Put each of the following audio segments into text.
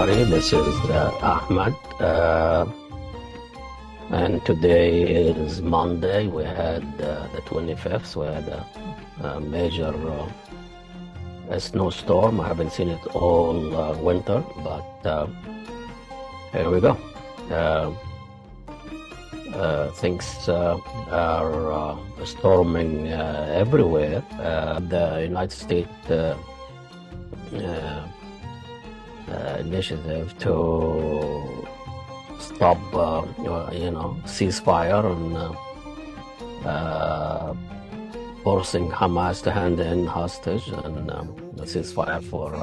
everybody. This is Ahmed, and today is Monday. We had the 25th. We had a major snowstorm. I haven't seen it all winter, but here we go. Things are storming everywhere. The United States initiative to stop, ceasefire and forcing Hamas to hand in hostage and ceasefire for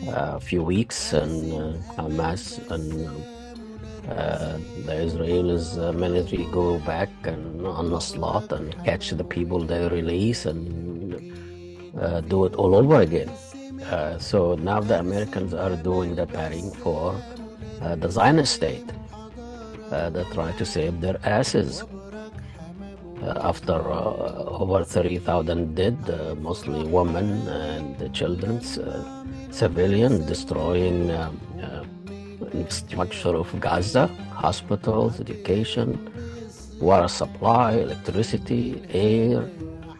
a few weeks, and Hamas and the Israelis military go back and onslaught and catch the people they release and do it all over again. So now the Americans are doing the pairing for the Zionist state. They try to save their asses. After over 30,000 dead, mostly women and children, civilians, destroying infrastructure of Gaza, hospitals, education, water supply, electricity, air,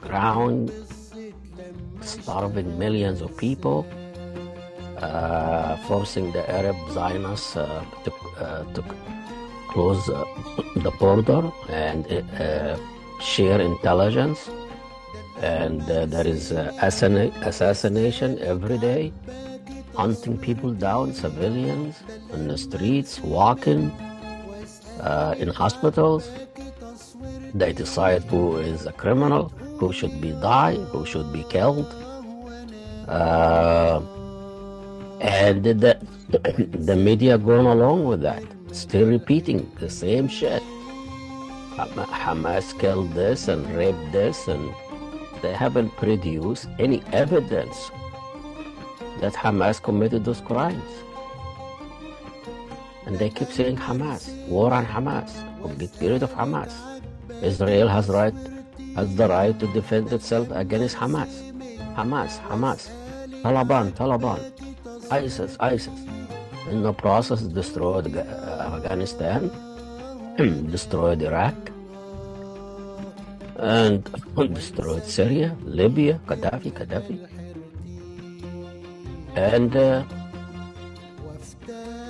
ground, starving millions of people, forcing the Arab Zionists to close the border and share intelligence. And there is assassination every day, hunting people down, civilians in the streets, walking in hospitals. They decide who is a criminal, who should be die, who should be killed. And the media going along with that, still repeating the same shit. Hamas killed this and raped this, and they haven't produced any evidence that Hamas committed those crimes. And they keep saying Hamas, war on Hamas, get rid of Hamas. Israel has the right to defend itself against Hamas. Hamas, Taliban, ISIS. In the process, destroyed Afghanistan, destroyed Iraq, and destroyed Syria, Libya, Gaddafi. And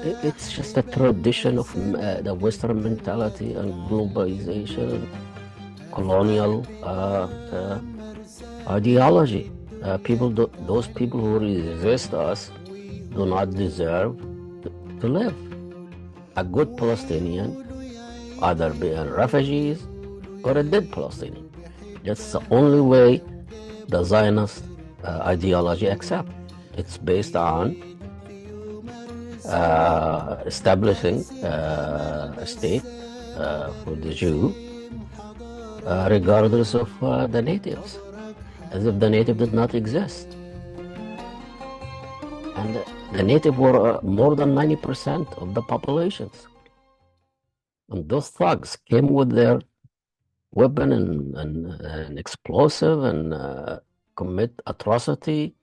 it's just a tradition of the Western mentality and globalization, colonial ideology. Those people who resist us do not deserve to live. A good Palestinian, either being refugees or a dead Palestinian. That's the only way the Zionist ideology accepts. It's based on establishing a state for the Jew, regardless of the natives, as if the native did not exist. And the native were more than 90% of the populations. And those thugs came with their weapon and explosive and commit atrocity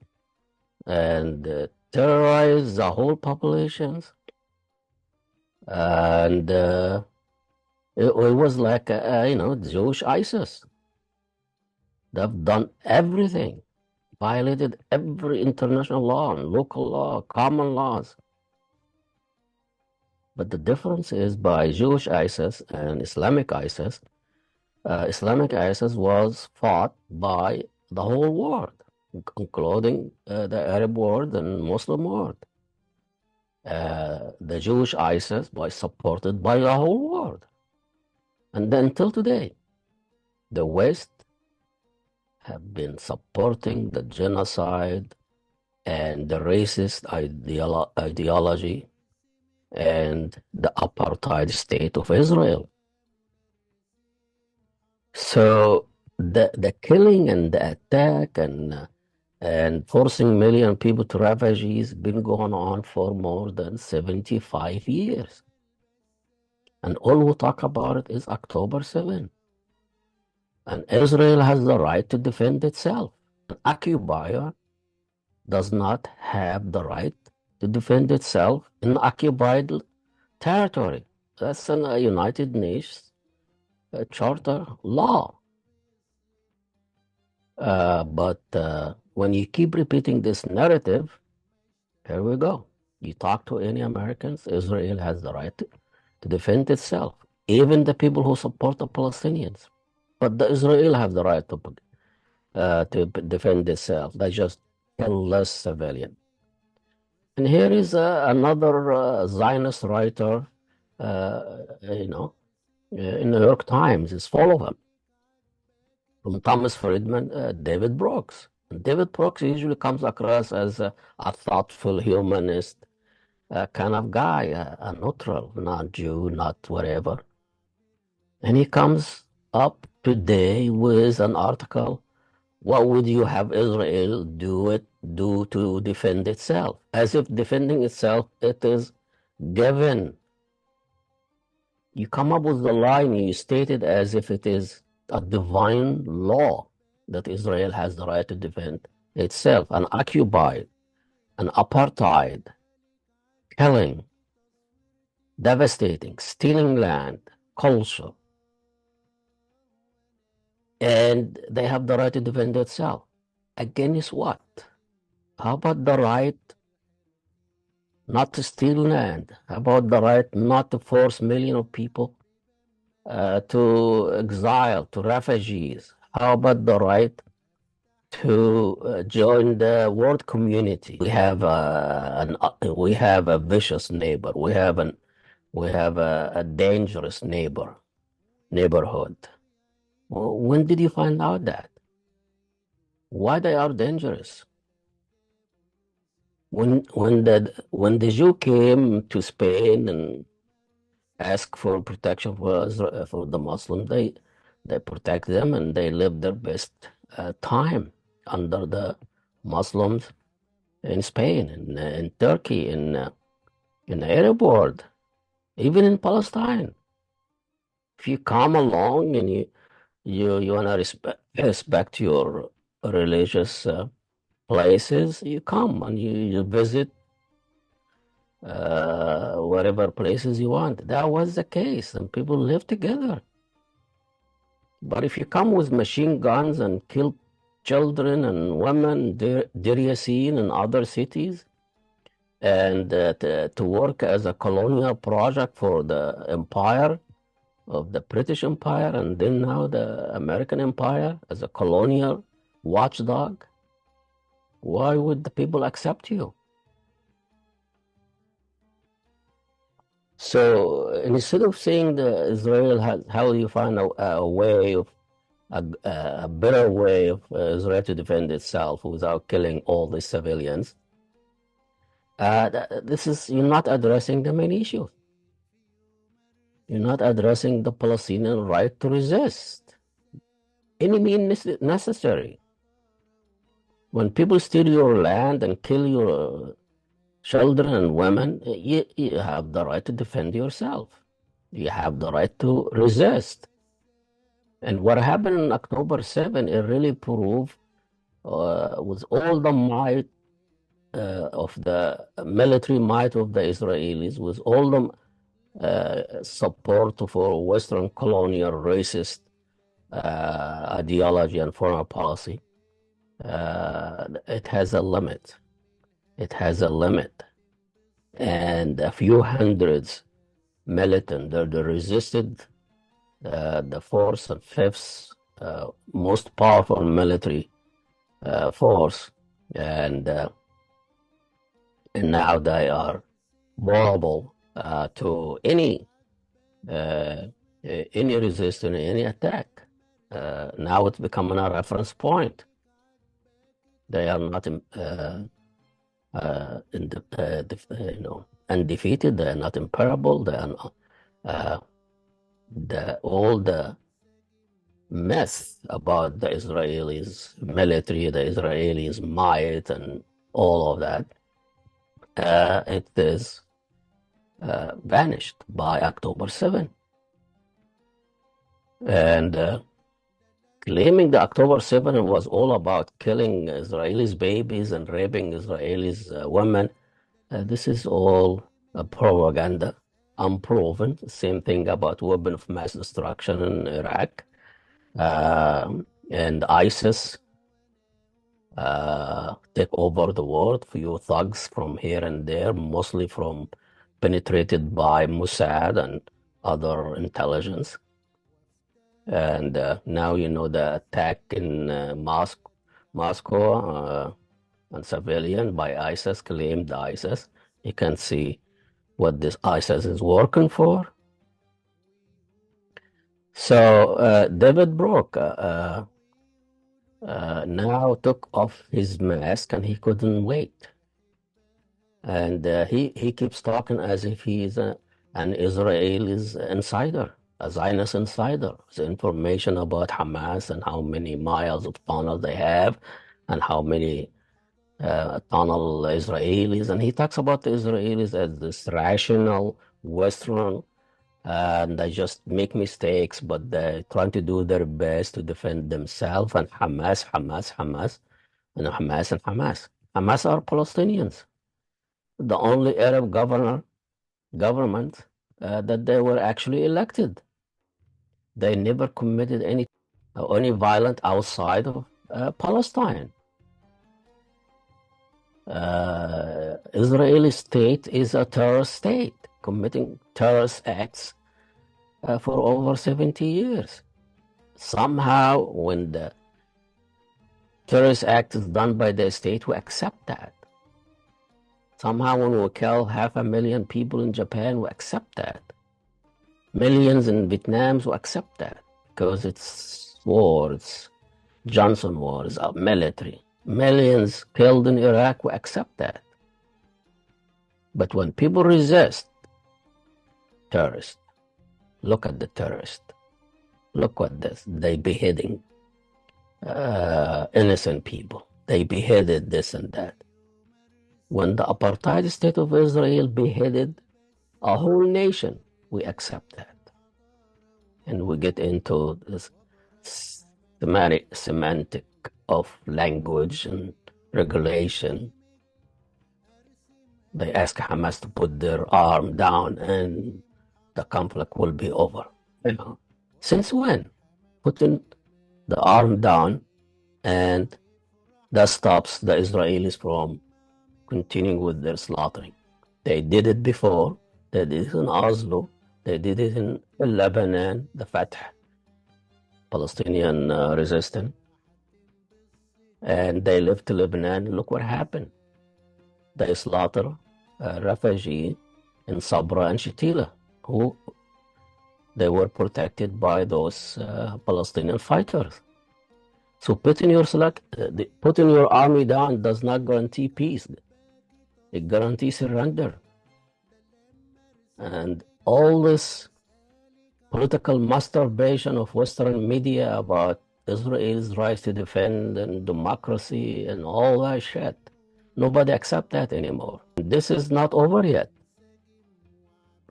and terrorize the whole populations. And it was like, Jewish ISIS. They've done everything, violated every international law, local law, common laws. But the difference is by Jewish ISIS and Islamic ISIS, Islamic ISIS was fought by the whole world, including the Arab world and Muslim world. The Jewish ISIS was supported by the whole world. And then until today, the West have been supporting the genocide and the racist ideology and the apartheid state of Israel. So the killing and the attack and forcing million people to refugees been going on for more than 75 years. And all we talk about it is October 7. And Israel has the right to defend itself. An occupier does not have the right to defend itself in occupied territory. That's a United Nations Charter law. But when you keep repeating this narrative, here we go. You talk to any Americans, Israel has the right to defend itself, even the people who support the Palestinians. But the Israel have the right to defend itself. They just kill less civilian. And here is another Zionist writer, in the New York Times. It's full of them. From Thomas Friedman, David Brooks. And David Brooks usually comes across as a thoughtful humanist kind of guy, a neutral, not Jew, not whatever. And he comes up today with an article. What would you have Israel do to defend itself? As if defending itself, it is given. You come up with the line, you state it as if it is a divine law that Israel has the right to defend itself. An occupied, an apartheid, killing, devastating, stealing land, culture. And they have the right to defend itself. Against what? How about the right not to steal land? How about the right not to force millions of people to exile, to refugees? How about the right to join the world community? We have a vicious neighbor. We have a dangerous neighborhood. When did you find out that? Why they are dangerous? When the Jew came to Spain and asked for protection for the Muslims, they protect them and they live their best time under the Muslims in Spain, in Turkey, in the Arab world, even in Palestine. If you come along and you want to respect your religious places, you come and you visit whatever places you want. That was the case, and people live together. But if you come with machine guns and kill children and women, Deir Yassin and other cities, and to work as a colonial project for the empire of the British Empire, and then now the American Empire as a colonial watchdog, why would the people accept you? So instead of saying that Israel has, how do you find a way of a better way of Israel to defend itself without killing all the civilians? You're not addressing the main issue. You're not addressing the Palestinian right to resist. Any means necessary. When people steal your land and kill your children and women, you have the right to defend yourself. You have the right to resist. And what happened on October 7, it really proved with all the might of the military might of the Israelis, with all the support for Western colonial racist ideology and foreign policy, it has a limit. It has a limit. And a few hundreds militant, they resisted the fourth and fifth most powerful military force, and now they are vulnerable to any resistance, any attack. Now it's becoming a reference point. They are not undefeated. They are not imparable. They are not, all the myth about the Israelis military, the Israelis might, and all of that, it is vanished by October 7. And claiming that October 7 was all about killing Israelis' babies and raping Israelis' women, This is all propaganda, unproven. Same thing about weapon of mass destruction in Iraq. And ISIS take over the world. Few thugs from here and there, mostly from penetrated by Mossad and other intelligence. And now you know the attack in Moscow on civilian by ISIS, claimed ISIS. You can see what this ISIS is working for. So David Brock now took off his mask and he couldn't wait. And he keeps talking as if he is an Israeli insider, a Zionist insider. The information about Hamas and how many miles of tunnel they have and how many tunnel Israelis. And he talks about the Israelis as this rational Western, and they just make mistakes, but they're trying to do their best to defend themselves. And Hamas, Hamas, Hamas, and Hamas and Hamas. Hamas are Palestinians. The only Arab government that they were actually elected. They never committed any violence outside of Palestine. Israeli state is a terrorist state, committing terrorist acts for over 70 years. Somehow, when the terrorist act is done by the state, we accept that. Somehow, when we kill 500,000 people in Japan, we accept that. Millions in Vietnam, we accept that. Because it's war, it's Johnson war, it's our military. Millions killed in Iraq, we accept that. But when people resist terrorists, look at the terrorists. Look what this, they beheading innocent people. They beheaded this and that. When the apartheid state of Israel beheaded a whole nation, we accept that. And we get into this semantic of language and regulation. They ask Hamas to put their arm down and the conflict will be over. You know, since when? Putting the arm down and that stops the Israelis from continuing with their slaughtering. They did it before. They did it in Oslo. They did it in Lebanon, the Fatah, Palestinian resistance. And they left Lebanon. Look what happened. They slaughter refugees in Sabra and Shatila, who they were protected by those Palestinian fighters. So putting your army down does not guarantee peace. It guarantees surrender. And all this political masturbation of Western media about Israel's rights to defend and democracy and all that shit, nobody accepts that anymore. This is not over yet.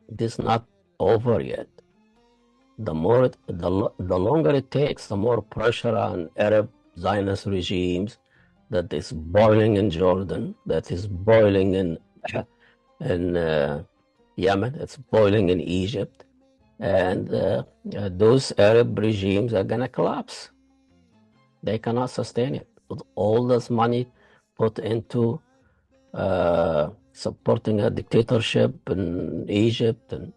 This is not over yet. The longer it takes, the more pressure on Arab Zionist regimes that is boiling in Jordan, that is boiling in Yemen, it's boiling in Egypt, and those Arab regimes are going to collapse. They cannot sustain it. With all this money put into supporting a dictatorship in Egypt and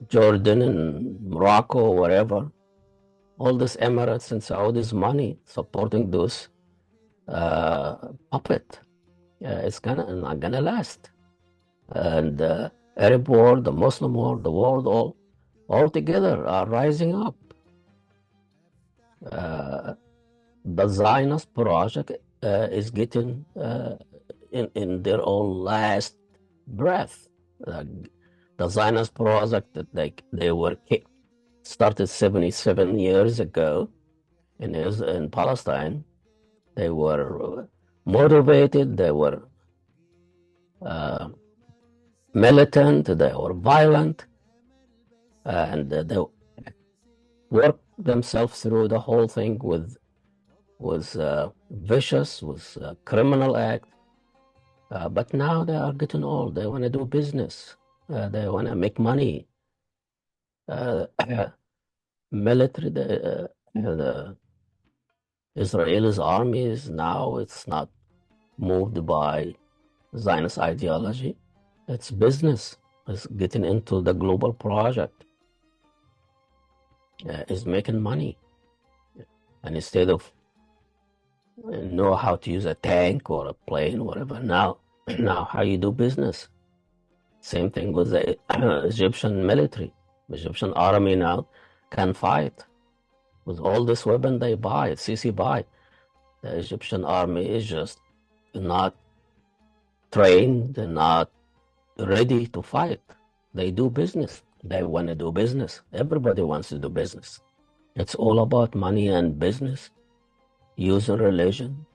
Jordan and Morocco, wherever, all this Emirates and Saudis money supporting those puppet, it's not gonna last. And the Arab world, the Muslim world, the world all together are rising up. The Zionist project is getting in their own last breath. The Zionist project that they were started 77 years ago in Palestine. They were motivated, they were militant, they were violent, and they worked themselves through the whole thing with vicious, with criminal act, But now they are getting old. They want to do business. They want to make money. Uh, military, the Israel's armies now, it's not moved by Zionist ideology. It's business. It's getting into the global project. Is making money. And instead of know how to use a tank or a plane, whatever, now how you do business. Same thing with the Egyptian military. Egyptian army now can fight with all this weapon they buy, Sisi buy. The Egyptian army is just not trained, not ready to fight. They do business. They want to do business. Everybody wants to do business. It's all about money and business, using religion.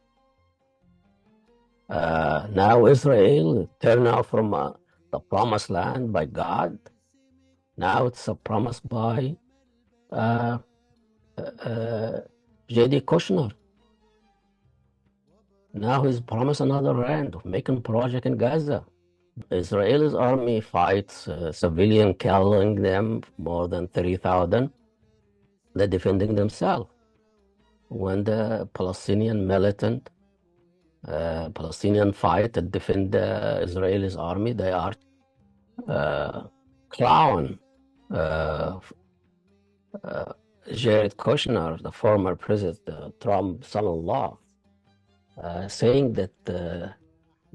Now Israel turned out from the promised land by God. Now it's a promise by J.D. Kushner. Now he's promised another land, making project in Gaza. Israel's army fights civilian, killing them more than 30,000. They're defending themselves. When the Palestinian militant, Palestinian fight and defend the Israelis army, they are clown. Jared Kushner, the former president, Trump son-in-law, saying that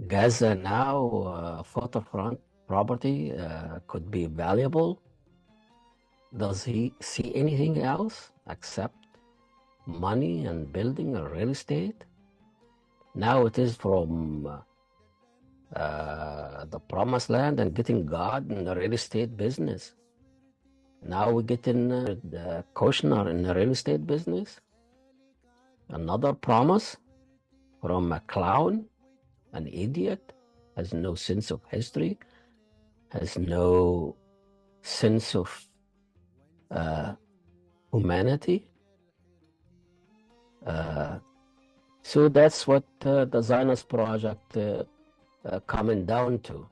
Gaza now waterfront property could be valuable. Does he see anything else except money and building and real estate? Now it is from the promised land and getting God in the real estate business. Now we get in the Kushner in the real estate business. Another promise from a clown, an idiot, has no sense of history, has no sense of humanity. So that's what the Zionist project coming down to.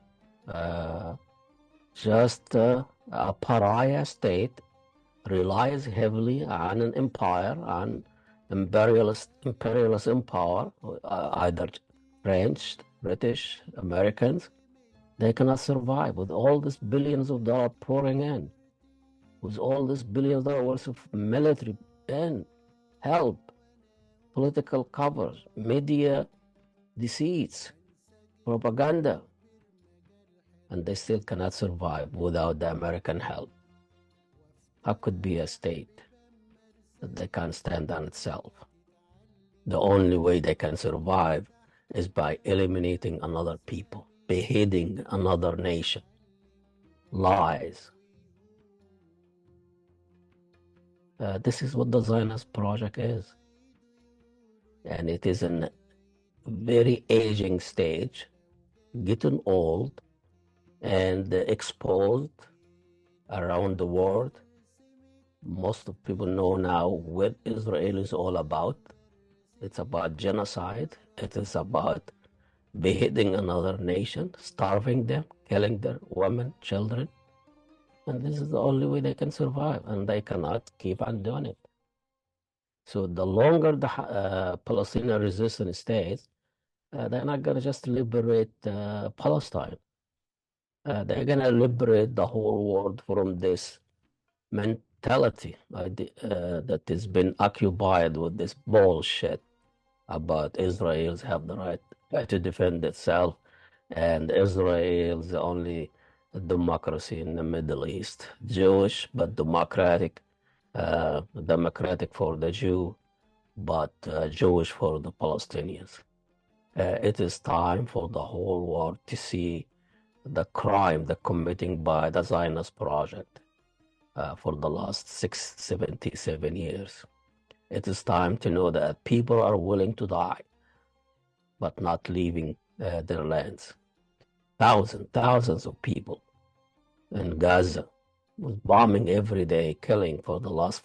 Just a pariah state relies heavily on an empire, on imperialist empire, either French, British, Americans. They cannot survive with all this billions of dollars pouring in, with all this billions of dollars worth of military and help, political covers, media deceits, propaganda, and they still cannot survive without the American help. How could be a state that they can't stand on itself? The only way they can survive is by eliminating another people, beheading another nation. Lies. This is what the Zionist project is. And it is in a very aging stage, getting old, and exposed around the world. Most of people know now what Israel is all about. It's about genocide. It is about beheading another nation, starving them, killing their women, children. And this is the only way they can survive, and they cannot keep on doing it. So the longer the Palestinian resistance stays, they're not going to just liberate Palestine. They're going to liberate the whole world from this mentality that has been occupied with this bullshit about Israel's have the right to defend itself, and Israel is the only democracy in the Middle East, Jewish but democratic, democratic for the Jew, but Jewish for the Palestinians. It is time for the whole world to see the crime that committing by the Zionist project for the last 77 years. It is time to know that people are willing to die, but not leaving their lands. Thousands of people in Gaza was bombing every day, killing for the last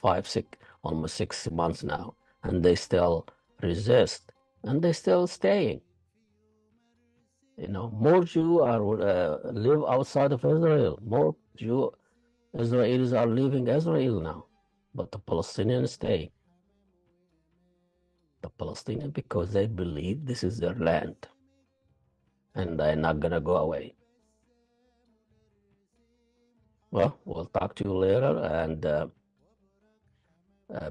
almost 6 months now, and they still resist, and they're still staying. More Jew are live outside of Israel. More Jew Israelis are leaving Israel now, but the Palestinians stay. The Palestinians, because they believe this is their land, and they're not gonna go away. Well, we'll talk to you later, and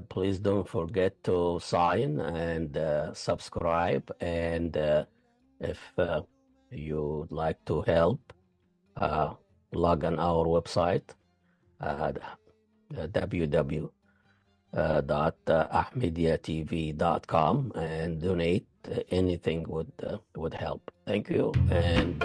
please don't forget to sign and subscribe. And if you'd like to help, log on our website, www.ahmediatv.com, and donate. Anything would help. Thank you, and